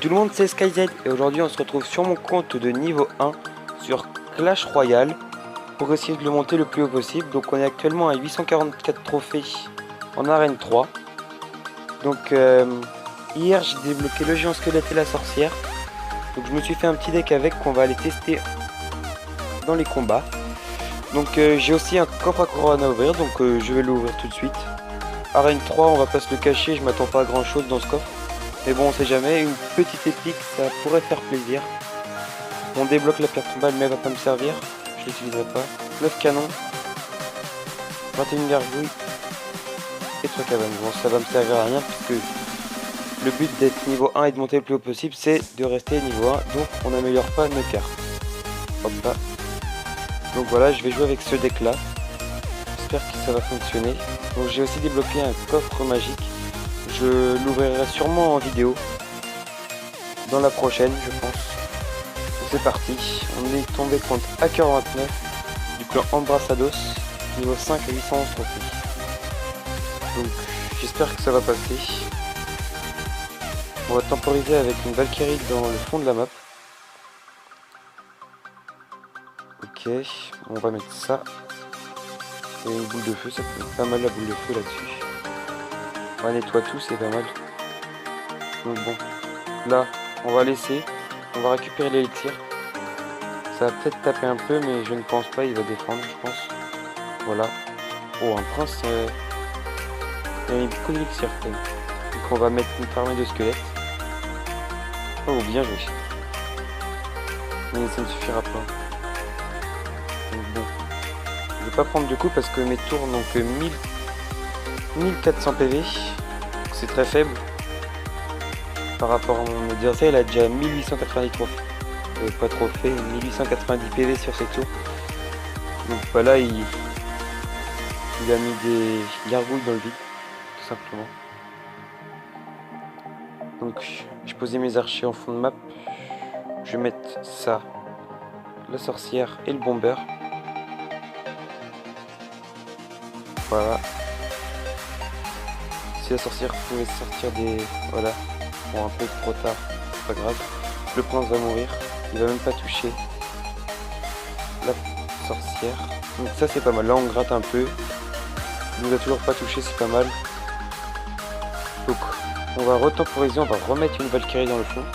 tout le monde, c'est SkyZ et aujourd'hui on se retrouve sur mon compte de niveau 1 sur Clash Royale pour essayer de le monter le plus haut possible. Donc on est actuellement à 844 trophées en arène 3. Donc hier j'ai débloqué le géant squelette et la sorcière. Donc je me suis fait un petit deck avec qu'on va aller tester dans les combats. Donc j'ai aussi un coffre à couronne à ouvrir, donc je vais l'ouvrir tout de suite. Arène 3, on va pas se le cacher, je m'attends pas à grand chose dans ce coffre. Mais bon, on sait jamais, une petite épique, ça pourrait faire plaisir. On débloque la pierre tombale, mais elle va pas me servir. Je l'utiliserai pas. 9 canons, 21 gargouilles et 3 cabanes. Bon, ça va me servir à rien, puisque le but d'être niveau 1 et de monter le plus haut possible, c'est de rester niveau 1. Donc on n'améliore pas nos cartes. Hop là. Donc voilà, je vais jouer avec ce deck là. J'espère que ça va fonctionner. Donc j'ai aussi débloqué un coffre magique. Je l'ouvrirai sûrement en vidéo dans la prochaine, je pense. Donc c'est parti. On est tombé contre Hacker 29 du clan Embrasados, niveau 5 à 811 trophées. Donc j'espère que ça va passer. On va temporiser avec une Valkyrie dans le fond de la map. Ok, on va mettre ça. Et une boule de feu, ça peut être pas mal la boule de feu là-dessus. On nettoie tout, c'est pas mal. Donc bon, là, on va laisser. On va récupérer l'élixir. Ça va peut-être taper un peu, mais je ne pense pas. Il va défendre, je pense. Voilà. Oh, un prince. Il y a une beaucoup d'élixir quand même. Donc on va mettre une armée de squelettes. Oh, bien joué. Mais ça ne suffira pas. Donc bon. Je vais pas prendre de coups parce que mes tours n'ont que 1400 PV. C'est très faible par rapport à mon adversaire. Il a déjà 1890 trophées, pas trophées, 1890 PV sur ses tours. Donc voilà, il a mis des gargouilles dans le vide, tout simplement. Donc j'ai posé mes archers en fond de map. Je vais mettre ça, la sorcière et le bomber. Voilà. Si la sorcière pouvait sortir des... Voilà. Bon, un peu trop tard, c'est pas grave. Le prince va mourir. Il va même pas toucher la sorcière. Donc ça c'est pas mal. Là on gratte un peu. Il nous a toujours pas touché, c'est pas mal. Donc on va retemporiser, on va remettre une Valkyrie dans le fond.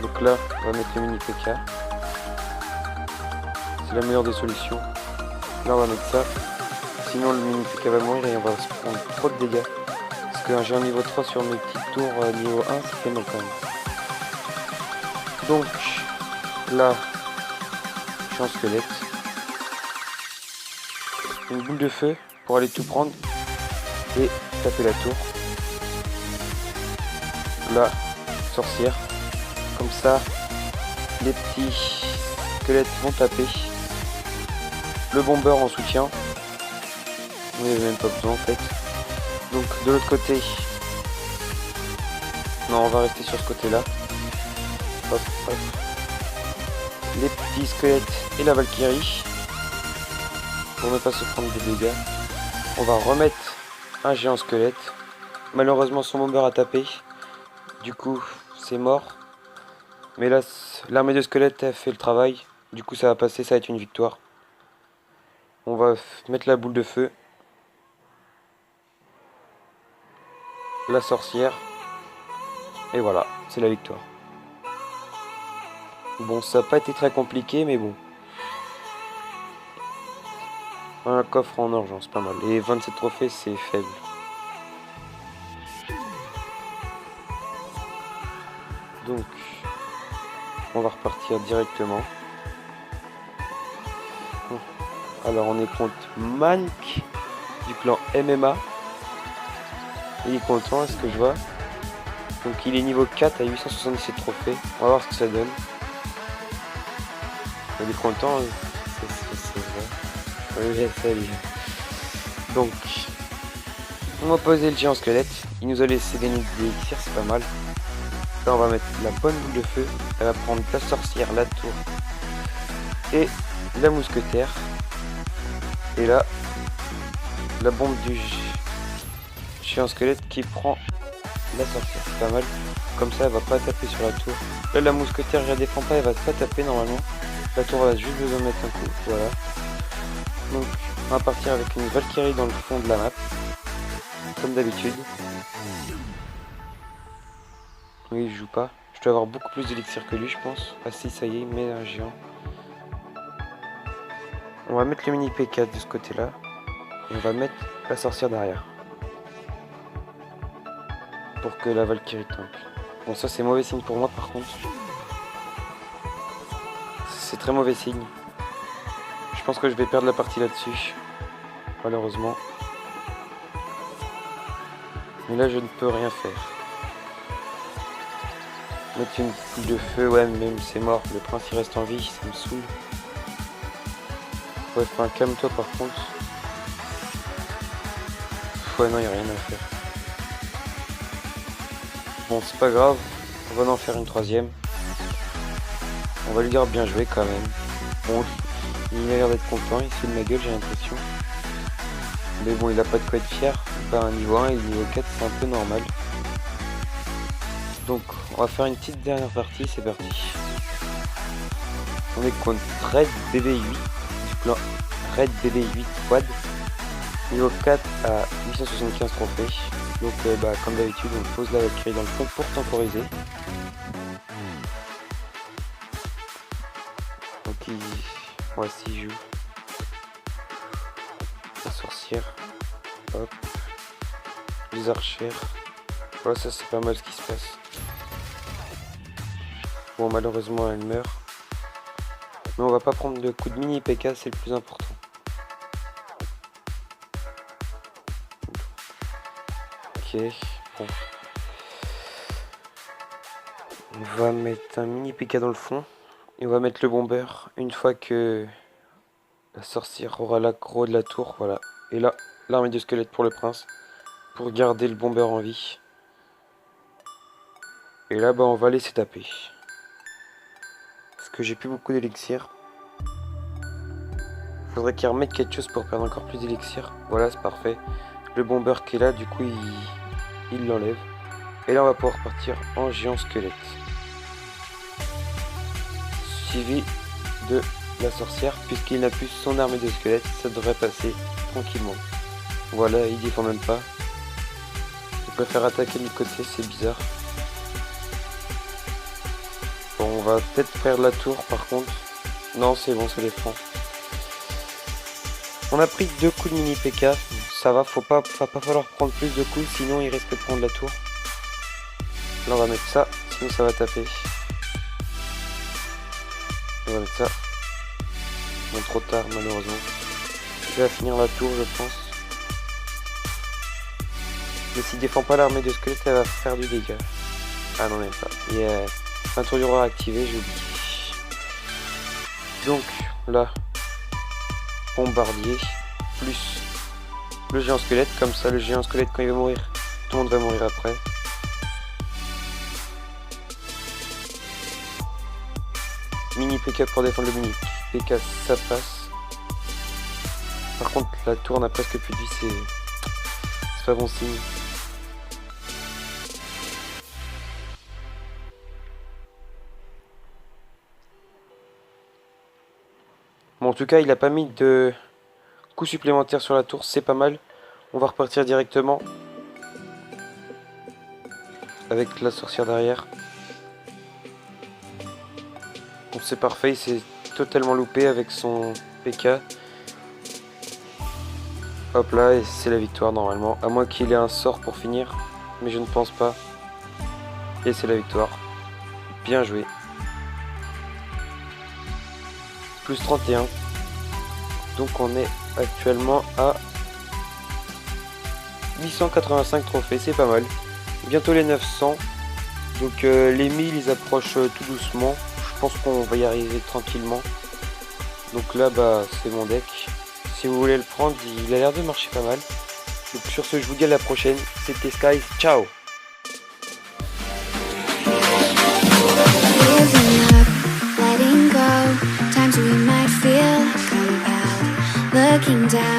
Donc là on va mettre le mini PK. C'est la meilleure des solutions. Là on va mettre ça. Sinon le mini PK va mourir et on va se prendre trop de dégâts. Parce qu'un géant niveau 3 sur mes petites tours niveau 1, ça fait mal quand même. Donc là, je suis en squelette. Une boule de feu pour aller tout prendre et taper la tour. Là, sorcière. Comme ça, les petits squelettes vont taper. Le bomber en soutien. Il n'y avait même pas besoin en fait. Donc de l'autre côté. Non, on va rester sur ce côté là. Hop, hop. Les petits squelettes et la Valkyrie. Pour ne pas se prendre des dégâts. On va remettre un géant squelette. Malheureusement son bomber a tapé. Du coup c'est mort. Mais là l'armée de squelettes a fait le travail. Du coup ça va passer, ça va être une victoire. On va mettre la boule de feu. La sorcière. Et voilà, c'est la victoire. Bon, ça n'a pas été très compliqué, mais bon. Un coffre en argent, c'est pas mal. Et 27 trophées, c'est faible. Donc, on va repartir directement. Alors, on est contre Mank du clan MMA. Il est content, à ce que je vois. Donc il est niveau 4 à 877 trophées. On va voir ce que ça donne. Il est content. C'est vrai. Oui, salut. Donc, on va poser le géant squelette. Il nous a laissé des élixirs, c'est pas mal. Là, on va mettre la bonne boule de feu. Elle va prendre la sorcière, la tour et la mousquetaire. Et là, la bombe du géant squelette qui prend la sorcière, c'est pas mal. comme ça elle va pas taper sur la tour. Là la mousquetaire je la défends pas, elle va pas taper normalement. La tour va juste besoin de mettre un coup, voilà. Donc on va partir avec une Valkyrie dans le fond de la map, comme d'habitude. Oui, je joue pas. Je dois avoir beaucoup plus d'élixir que lui, je pense. Ah si, ça y est, il met un géant. On va mettre le mini P4 de ce côté-là. Et on va mettre la sorcière derrière. Pour que la Valkyrie tank. Bon, ça c'est mauvais signe pour moi par contre. C'est très mauvais signe. Je pense que je vais perdre la partie là-dessus. Malheureusement. Mais là je ne peux rien faire. Mettre une boule de feu, ouais, même c'est mort. Le prince il reste en vie, ça me saoule. Ouais, enfin, calme-toi par contre. Ouais, non, il n'y a rien à faire. Bon, c'est pas grave. On va en faire une troisième. On va lui dire bien joué quand même. Bon, il a l'air d'être content, il se fout de ma gueule, j'ai l'impression. Mais bon, il a pas de quoi être fier. Pas un niveau 1 et niveau 4, c'est un peu normal. Donc, on va faire une petite dernière partie, c'est parti. On est contre Red BB8 du clan Red BB8 Quad. Niveau 4 à 875 trophées. Donc, comme d'habitude, on pose la Valkyrie dans le fond pour temporiser. Donc, voici, il joue la sorcière. Hop. Les archères. Voilà, ça c'est pas mal ce qui se passe. Bon, malheureusement elle meurt. Mais on va pas prendre de coup de mini PK, c'est le plus important. Ok, bon. On va mettre un mini PK dans le fond. Et on va mettre le bomber une fois que la sorcière aura l'aggro de la tour. Voilà. Et là, l'armée de squelettes pour le prince. Pour garder le bomber en vie. Et là, on va laisser taper. Parce que j'ai plus beaucoup d'élixir. Faudrait qu'il remette quelque chose pour perdre encore plus d'élixir. Voilà, c'est parfait. Le bomber qui est là, du coup, il l'enlève. Et là, on va pouvoir partir en géant squelette. Suivi de la sorcière, puisqu'il n'a plus son armée de squelettes, ça devrait passer tranquillement. Voilà, il défend même pas. Il préfère attaquer de l'autre côté, c'est bizarre. Bon, on va peut-être faire la tour par contre. Non, c'est bon, ça défend. On a pris 2 coups de mini PK. Ça va, va pas falloir prendre plus de coups, sinon il risque de prendre la tour. Là, on va mettre ça, sinon ça va taper. On va mettre ça. Bon, trop tard, malheureusement. Il va finir la tour, je pense. Mais s'il défend pas l'armée de squelette, elle va faire du dégât. Ah non, même pas. Yeah. Un tour du roi activé, j'ai oublié. Donc, là, bombardier, plus le géant squelette. Comme ça, le géant squelette, quand il va mourir, tout le monde va mourir après. Mini PK pour défendre le mini PK, ça passe. Par contre, la tour n'a presque plus de vie, c'est pas bon signe. Bon, en tout cas, il n'a pas mis de coup supplémentaire sur la tour, c'est pas mal. On va repartir directement avec la sorcière derrière. Bon, c'est parfait, il s'est totalement loupé avec son PK. Hop là, et c'est la victoire normalement. À moins qu'il ait un sort pour finir, mais je ne pense pas. Et c'est la victoire. Bien joué. Plus 31. Donc on est actuellement à 885 trophées, c'est pas mal. Bientôt les 900. Donc les 1000 ils approchent tout doucement. Je pense qu'on va y arriver tranquillement. Donc là c'est mon deck. Si vous voulez le prendre, il a l'air de marcher pas mal. Donc sur ce, je vous dis à la prochaine. C'était Sky, ciao. Times we might feel compelled, looking down.